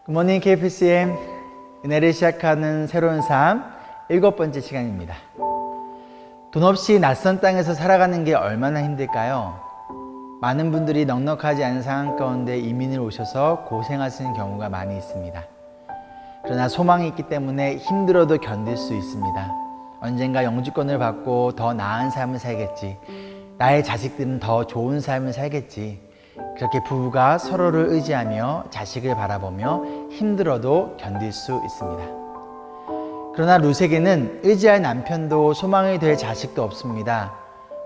굿모닝 KFCM, 은혜를 시작하는 새로운 삶 7번째 시간입니다. 돈 없이 낯선 땅에서 살아가는 게 얼마나 힘들까요? 많은 분들이 넉넉하지 않은 상황 가운데 이민을 오셔서 고생하시는 경우가 많이 있습니다. 그러나 소망이 있기 때문에 힘들어도 견딜 수 있습니다. 언젠가 영주권을 받고 더 나은 삶을 살겠지, 나의 자식들은 더 좋은 삶을 살겠지, 그렇게 부부가 서로를 의지하며 자식을 바라보며 힘들어도 견딜 수 있습니다. 그러나 룻에게는 의지할 남편도 소망이 될 자식도 없습니다.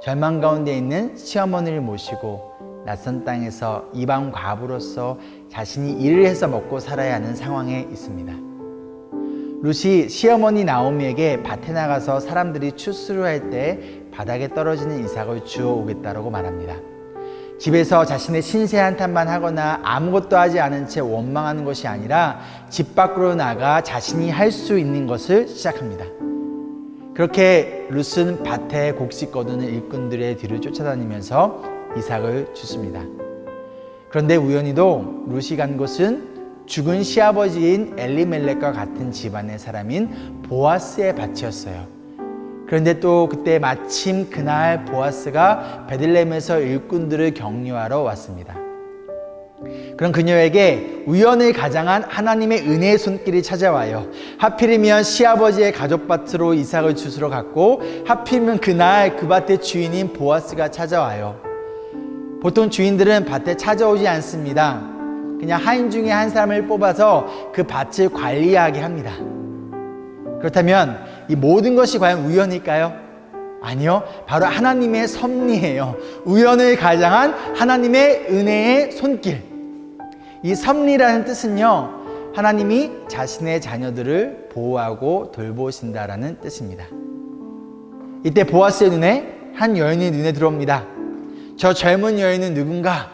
절망 가운데 있는 시어머니를 모시고 낯선 땅에서 이방 과부로서 자신이 일을 해서 먹고 살아야 하는 상황에 있습니다. 룻이 시어머니 나오미에게 밭에 나가서 사람들이 추수를 할 때 바닥에 떨어지는 이삭을 주워 오겠다고 말합니다. 집에서 자신의 신세 한탄만 하거나 아무것도 하지 않은 채 원망하는 것이 아니라 집 밖으로 나가 자신이 할 수 있는 것을 시작합니다. 그렇게 룻은 밭에 곡식 거두는 일꾼들의 뒤를 쫓아다니면서 이삭을 줍습니다. 그런데 우연히도 룻이 간 곳은 죽은 시아버지인 엘리멜렉과 같은 집안의 사람인 보아스의 밭이었어요. 그런데 또 그때 마침 그날 보아스가 베들레헴에서 일꾼들을 격려하러 왔습니다. 그럼 그녀에게 우연을 가장한 하나님의 은혜의 손길이 찾아와요. 하필이면 시아버지의 가족밭으로 이삭을 주스러 갔고, 하필이면 그날 그 밭의 주인인 보아스가 찾아와요. 보통 주인들은 밭에 찾아오지 않습니다. 그냥 하인 중에 한 사람을 뽑아서 그 밭을 관리하게 합니다. 그렇다면 이 모든 것이 과연 우연일까요? 아니요, 바로 하나님의 섭리예요. 우연을 가장한 하나님의 은혜의 손길. 이 섭리라는 뜻은요, 하나님이 자신의 자녀들을 보호하고 돌보신다라는 뜻입니다. 이때 보아스의 눈에 한 여인이 눈에 들어옵니다. 저 젊은 여인은 누군가?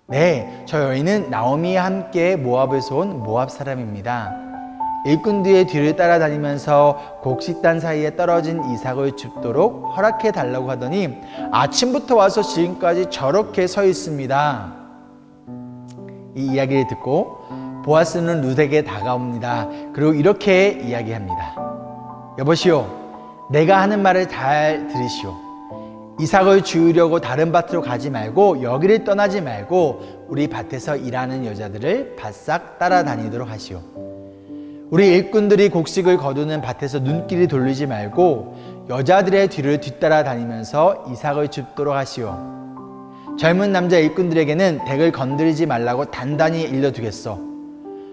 네, 저 여인은 나오미와 함께 모압에서 온 모압 사람입니다. 일꾼들의 뒤를 따라다니면서 곡식단 사이에 떨어진 이삭을 줍도록 허락해 달라고 하더니 아침부터 와서 지금까지 저렇게 서 있습니다. 이 이야기를 듣고 보아스는 룻에게 다가옵니다. 그리고 이렇게 이야기합니다. 여보시오, 내가 하는 말을 잘 들으시오. 이삭을 주우려고 다른 밭으로 가지 말고 여기를 떠나지 말고 우리 밭에서 일하는 여자들을 바싹 따라다니도록 하시오. 우리 일꾼들이 곡식을 거두는 밭에서 눈길이 돌리지 말고 여자들의 뒤를 뒤따라 다니면서 이삭을 줍도록 하시오. 젊은 남자 일꾼들에게는 덱을 건드리지 말라고 단단히 일러두겠소.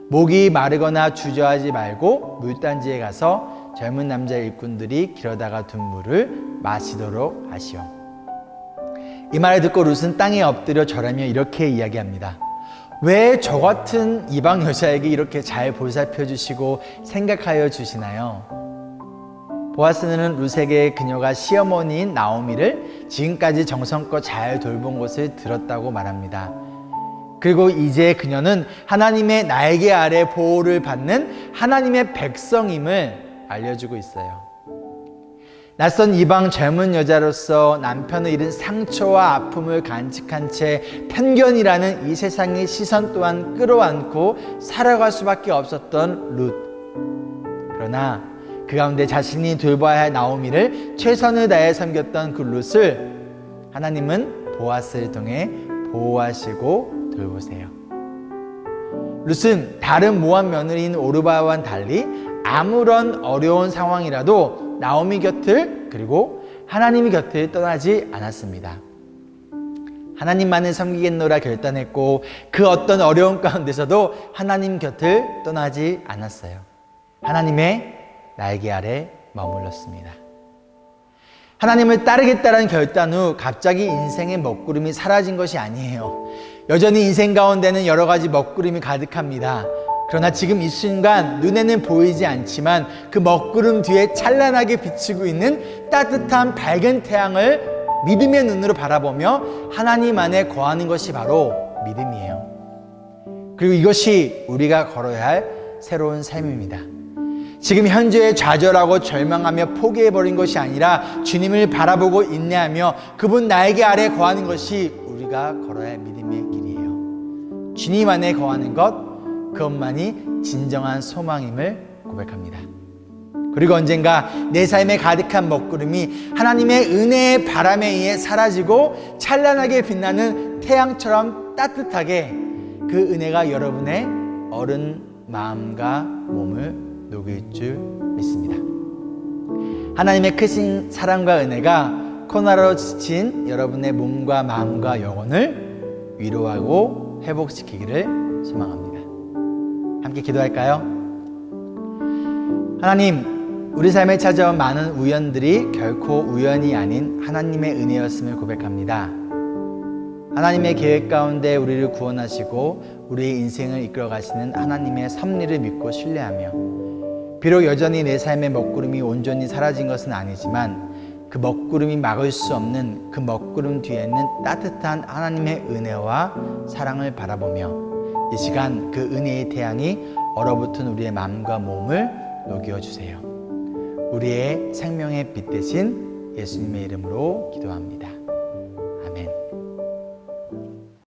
목이 마르거나 주저하지 말고 물단지에 가서 젊은 남자 일꾼들이 길어다가 둔 물을 마시도록 하시오. 이 말을 듣고 룻은 땅에 엎드려 절하며 이렇게 이야기합니다. 왜 저 같은 이방 여자에게 이렇게 잘 보살펴 주시고 생각하여 주시나요? 보아스는 룻에게 그녀가 시어머니인 나오미를 지금까지 정성껏 잘 돌본 것을 들었다고 말합니다. 그리고 이제 그녀는 하나님의 날개 아래 보호를 받는 하나님의 백성임을 알려주고 있어요. 낯선 이방 젊은 여자로서 남편을 잃은 상처와 아픔을 간직한 채 편견이라는 이 세상의 시선 또한 끌어안고 살아갈 수밖에 없었던 룻. 그러나 그 가운데 자신이 돌봐야 할 나오미를 최선을 다해 섬겼던 그 룻을 하나님은 보아스를 통해 보호하시고 돌보세요. 룻은 다른 모압 며느리인 오르바와는 달리 아무런 어려운 상황이라도 나오미 곁을, 그리고 하나님의 곁을 떠나지 않았습니다. 하나님만을 섬기겠노라 결단했고 그 어떤 어려운 가운데서도 하나님 곁을 떠나지 않았어요. 하나님의 날개 아래 머물렀습니다. 하나님을 따르겠다는 결단 후 갑자기 인생의 먹구름이 사라진 것이 아니에요. 여전히 인생 가운데는 여러 가지 먹구름이 가득합니다. 그러나 지금 이 순간 눈에는 보이지 않지만 그 먹구름 뒤에 찬란하게 비치고 있는 따뜻한 밝은 태양을 믿음의 눈으로 바라보며 하나님 안에 거하는 것이 바로 믿음이에요. 그리고 이것이 우리가 걸어야 할 새로운 삶입니다. 지금 현재에 좌절하고 절망하며 포기해버린 것이 아니라 주님을 바라보고 인내하며 그분 나에게 아래 거하는 것이 우리가 걸어야 할 믿음의 길이에요. 주님 안에 거하는 것, 그것만이 진정한 소망임을 고백합니다. 그리고 언젠가 내 삶에 가득한 먹구름이 하나님의 은혜의 바람에 의해 사라지고 찬란하게 빛나는 태양처럼 따뜻하게 그 은혜가 여러분의 어른 마음과 몸을 녹일 줄 믿습니다. 하나님의 크신 사랑과 은혜가 코로나로 지친 여러분의 몸과 마음과 영혼을 위로하고 회복시키기를 소망합니다. 함께 기도할까요? 하나님, 우리 삶에 찾아온 많은 우연들이 결코 우연이 아닌 하나님의 은혜였음을 고백합니다. 하나님의 계획 가운데 우리를 구원하시고 우리의 인생을 이끌어 가시는 하나님의 섭리를 믿고 신뢰하며 비록 여전히 내 삶의 먹구름이 온전히 사라진 것은 아니지만 그 먹구름이 막을 수 없는 그 먹구름 뒤에는 따뜻한 하나님의 은혜와 사랑을 바라보며 이 시간 그 은혜의 태양이 얼어붙은 우리의 마음과 몸을 녹여주세요. 우리의 생명의 빛 대신 예수님의 이름으로 기도합니다.